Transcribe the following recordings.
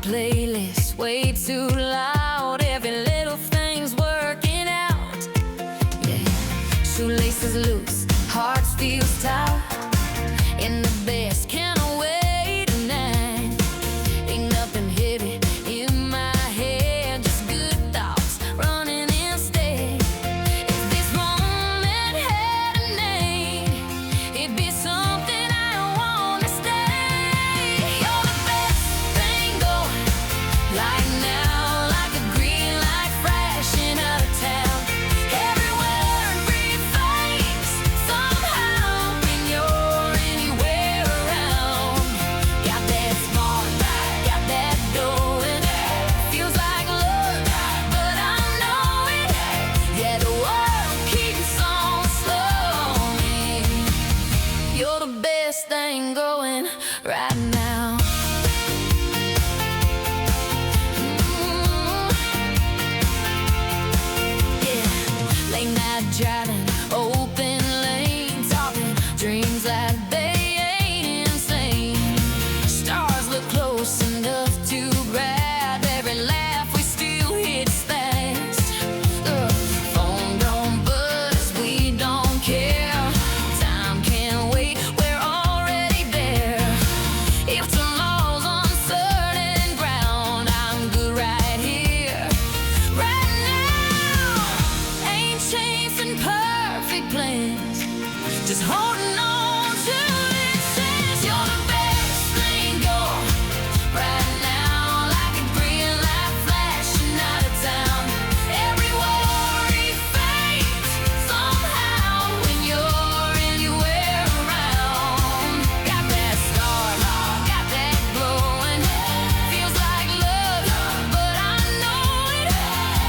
playlist way too loud. Every little thing's working out. Yeah, shoelaces loose, hearts feels tight. In the best kind of way tonight. Ain't nothing heavy in my head, just good thoughts running instead. If this moment had a name, it'd be something I wanna stay. You're the best thing going right now, like a green light flashing out of town. Every word breathes flames somehow when you're anywhere around. Got that spark, got that going. Feels like love, but I know it. Yeah, the world keeps on slowing. You're the best thing going right now. Yeah, late night driving, open lane, talking dreams like they ain't insane. Stars look close enough to grab every laugh we still hit fast. Phone don't buzz, we don't care. Time can't wait, we're already there. If tomorrow's uncertain ground, I'm good right here, right now. Ain't chasing perfect plans, just holding on to this chance. You're the best thing going right now, like a green light flashing out of town. Every worry fades somehow when you're anywhere around. Got that star, got that glowing. Feels like love, but I know it.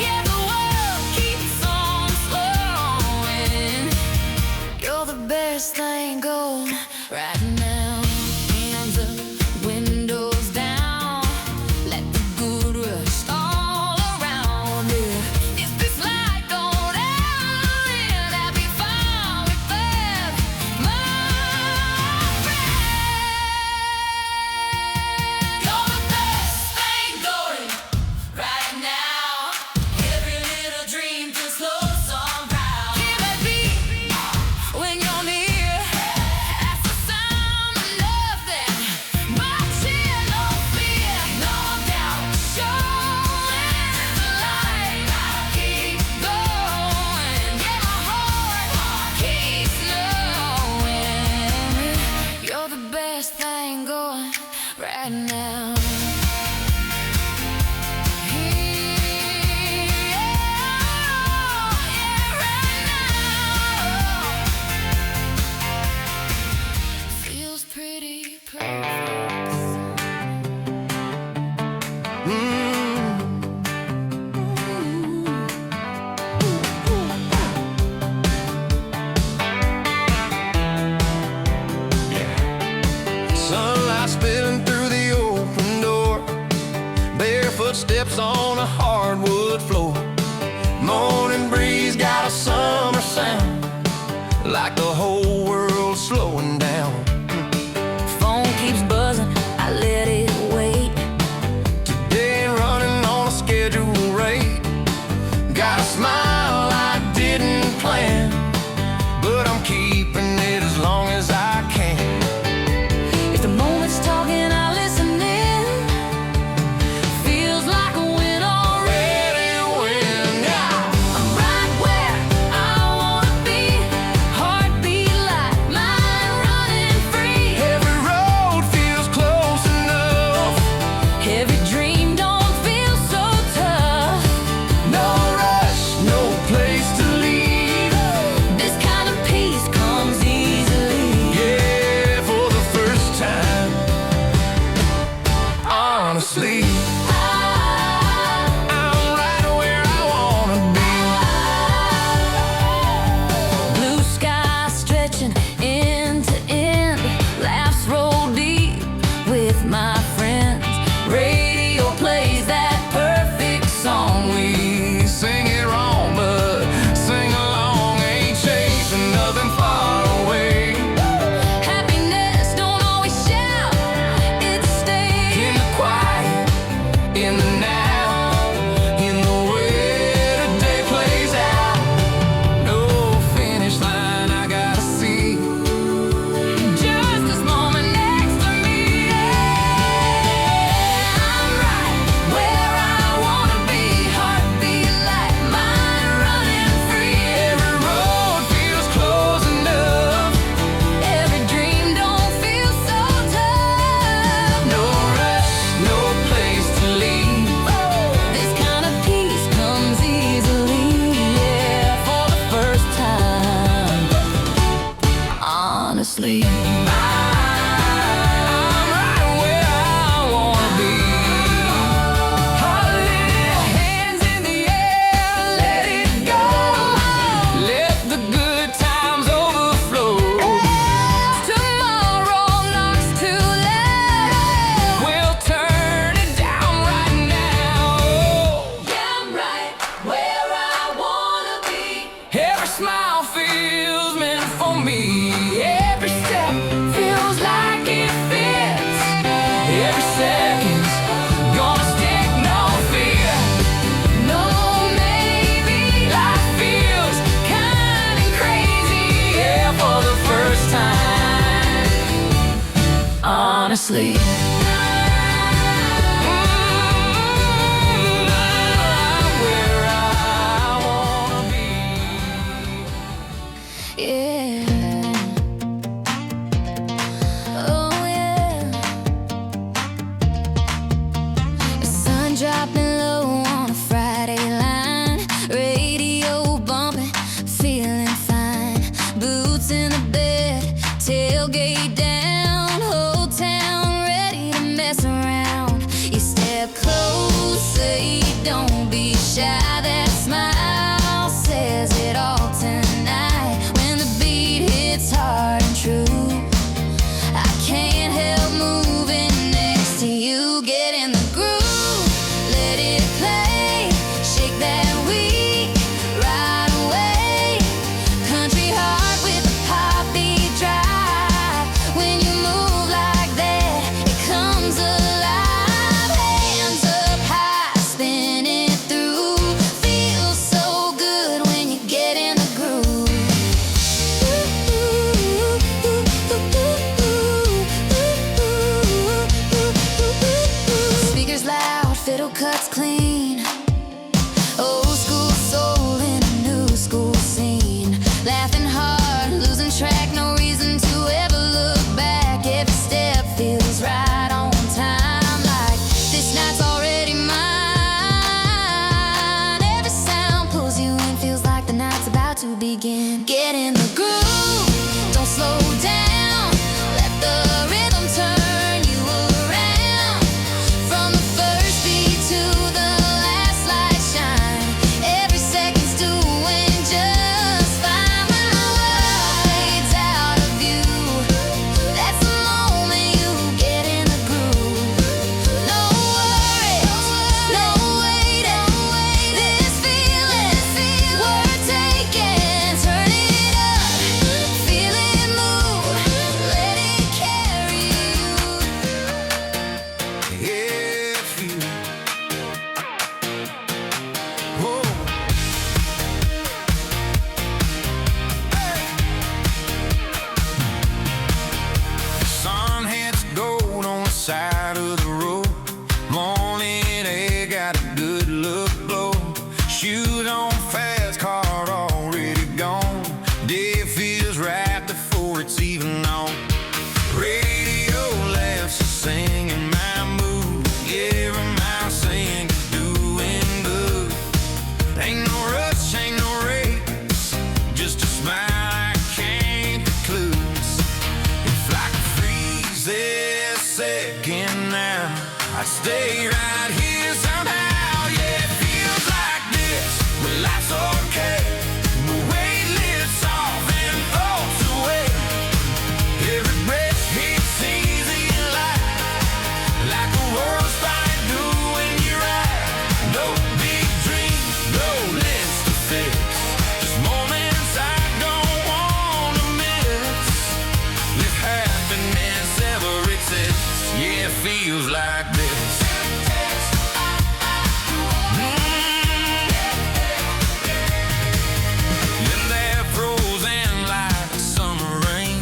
Yeah, the world keeps on slowing. You're the best thing going right now. Hands up, windows down. Let the good rush all around. Yeah, if this light go down, then I'll be fine with that, my friend. You're the best thing going right now. Every little dream just slow song proud. Hear that beat when you're near. That's the sound of nothing but cheer, no fear, no doubt. Showing the light, keep going. Yeah, my heart keeps knowing. You're the best thing going right now. Feels pretty perfect. Sunlight spilling through the open door. Barefoot steps on a hardwood floor. Morning breeze got a summer sound, like the whole world's slowing down. Phone keeps buzzing, I let it wait. Today ain't running on a scheduled rate. Got a smile I didn't plan, but I'm keeping it as long as I can. If the moment's talking, I listen in. Feels like a win already. Ready to win. I'm right where I wanna be. Heartbeat every second's gonna stick, no fear. No, maybe life feels kinda crazy, yeah, for the first time. Honestly. Dropping low on a Friday line, radio bumping, feeling fine. Boots in the bed, tailgate down, whole town ready to mess around. You step close, say don't be shy. That smile says it all tonight. When the beat hits hard and true, I can't help moving next to you. Get in the groove. Fiddle cuts clean, old school soul in a new school scene. Laughing hard, losing track, no reason to ever look back. Every step feels right on time, like this night's already mine. Every sound pulls you in, feels like the night's about to begin. Get in the groove, don't slow down, let the rhythm turn you around. From the first beat to the last light shine, every second's doing just fine. When the world fades out of view, that's the moment you get in the groove. No worries, no waiting, this feeling worth taking. Turn it up, feel it move, let it carry you. Yeah, it's you. Whoa. Sun hits gold on the side of the road. Morning air got a good look blow. Shoes on fast, car already gone. Day feels right before it's even on. Radio laughs a singing my mood. Every mile saying you're doing good. Ain't no rush, ain't no race, just a smile I can't clues. If I could freeze this second now, I'd stay right here somehow. Yeah, it feels like this when life's okay. The weight lifts off and floats away. Every breath hits easy and light, like the world's finally doing you right. No big dreams, no list to fix, just moments I don't want to miss. If happiness ever exists, yeah, it feels like this. And that frozen like summer rain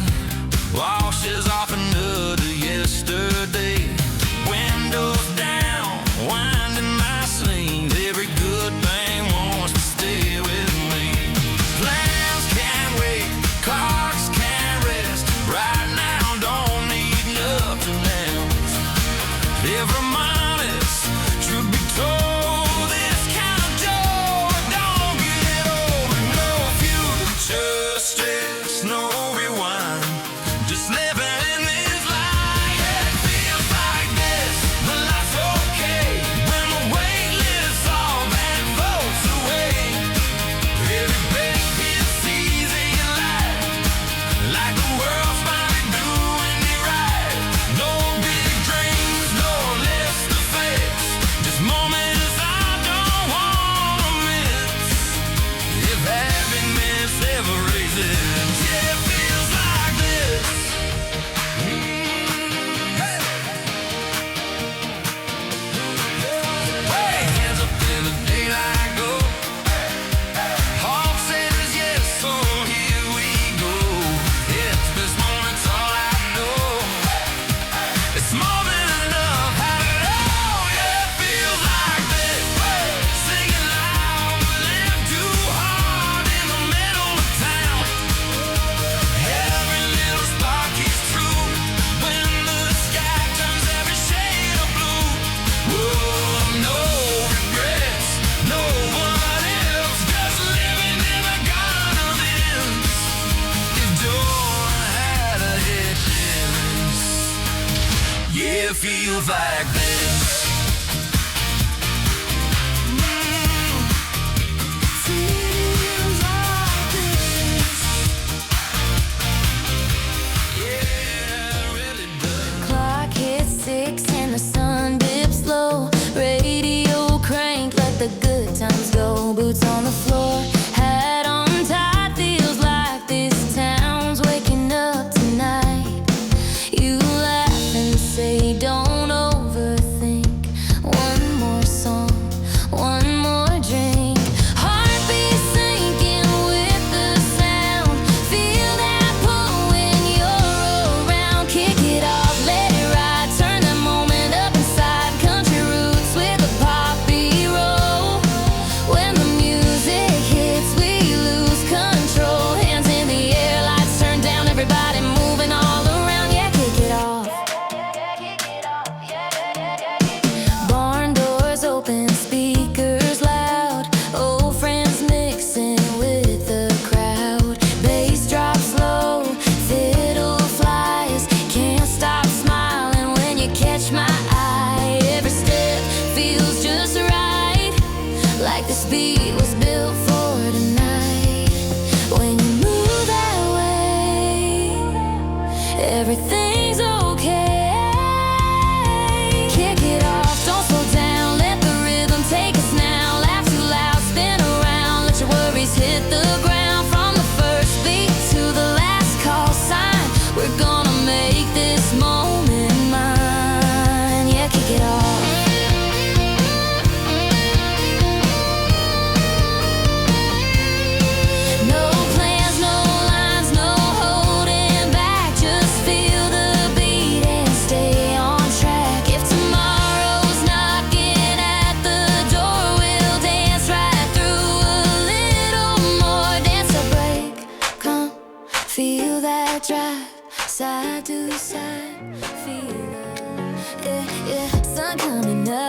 washes off another yesterday. Windows down, winding my sleeves. Every good thing wants to stay with me. Plans can't wait, cars can't rest. Right now don't need nothing else. Every month truth be told, this kind of joy don't get old. No future stress, no rewind, just living in this life. Yeah, it feels like this when life's okay. When the weight lifts off and floats away. Every breath hits easy and light, like the world's finally doing it right. No big dreams, no less It feels like this. And the sun dips low, radio crank, let the good times go. Boots on the floor, hat on tight, feels like this town's waking up tonight. You laugh and say don't overthink. One more song, one more drink. Heartbeat sinking with the sound. Feel that pull when you're around. Kick it off, let it ride, turn that moment up inside. Country roots with a poppy roll. When the music hits, we lose control. Hands in the air, lights turn down, everybody moving all around. Yeah, kick it off. Barn doors open, speakers loud. Old friends mixing with the crowd. Bass drops low, fiddle flies. Can't stop smiling when you catch my eye. Every step feels just right, like this beat was built for tonight. When you move that way, everything's okay. Kick it off, don't slow down, let the rhythm take us now. Laugh too loud, spin around, let your worries hit the ground. From the first beat to the last call sign, we're gonna make this moment mine. Yeah, kick it off. No plans, no lines, no holding back. Just feel the beat and stay on track. If tomorrow's knocking at the door, we'll dance right through a little more. Dance a break, come feel that drive, side to side. Feel it, yeah, yeah. Sun coming up.